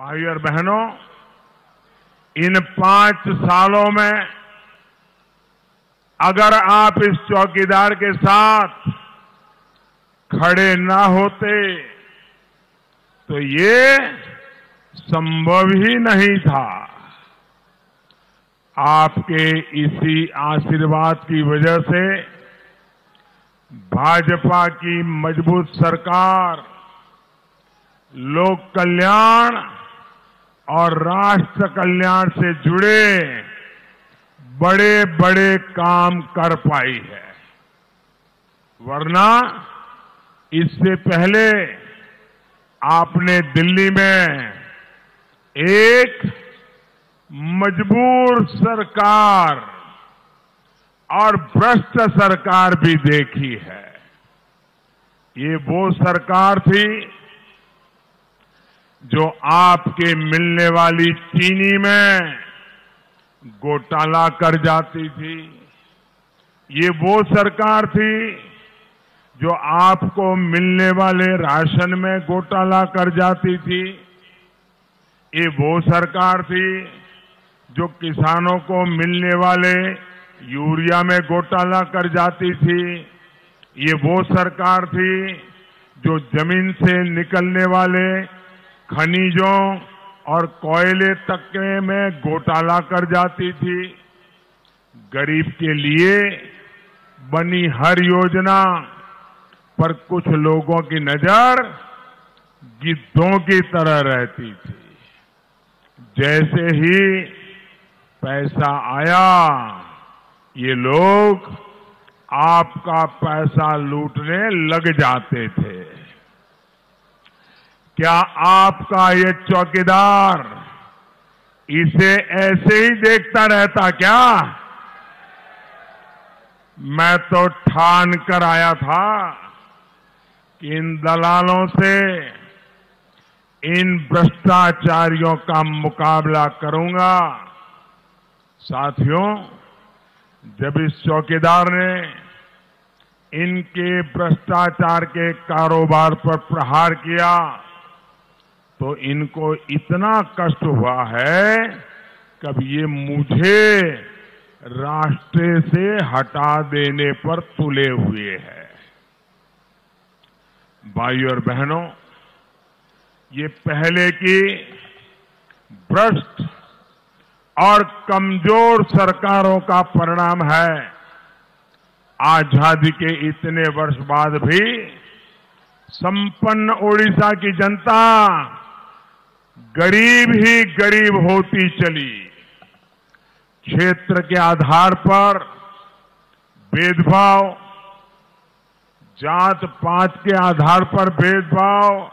भाई और बहनों, इन 5 सालों में अगर आप इस चौकीदार के साथ खड़े ना होते तो ये संभव ही नहीं था। आपके इसी आशीर्वाद की वजह से भाजपा की मजबूत सरकार लोक कल्याण और राष्ट्र कल्याण से जुड़े बड़े बड़े काम कर पाई है। वरना इससे पहले आपने दिल्ली में एक मजबूर सरकार और भ्रष्ट सरकार भी देखी है। ये वो सरकार थी जो आपके मिलने वाली चीनी में घोटाला कर जाती थी। ये वो सरकार थी जो आपको मिलने वाले राशन में घोटाला कर जाती थी। ये वो सरकार थी जो किसानों को मिलने वाले यूरिया में घोटाला कर जाती थी। ये वो सरकार थी जो जमीन से निकलने वाले खनिजों और कोयले तक में घोटाला कर जाती थी। गरीब के लिए बनी हर योजना पर कुछ लोगों की नजर गिद्धों की तरह रहती थी। जैसे ही पैसा आया, ये लोग आपका पैसा लूटने लग जाते थे। क्या आपका ये चौकीदार इसे ऐसे ही देखता रहता क्या? मैं तो ठान कर आया था कि इन दलालों से, इन भ्रष्टाचारियों का मुकाबला करूंगा। साथियों, जब इस चौकीदार ने इनके भ्रष्टाचार के कारोबार पर प्रहार किया तो इनको इतना कष्ट हुआ है कि ये मुझे रास्ते से हटा देने पर तुले हुए हैं। भाई और बहनों, ये पहले की भ्रष्ट और कमजोर सरकारों का परिणाम है। आजादी के इतने वर्ष बाद भी संपन्न ओडिशा की जनता गरीब ही गरीब होती चली। क्षेत्र के आधार पर भेदभाव, जात पात के आधार पर भेदभाव,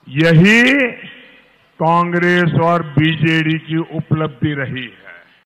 यही कांग्रेस और बीजेडी की उपलब्धि रही है।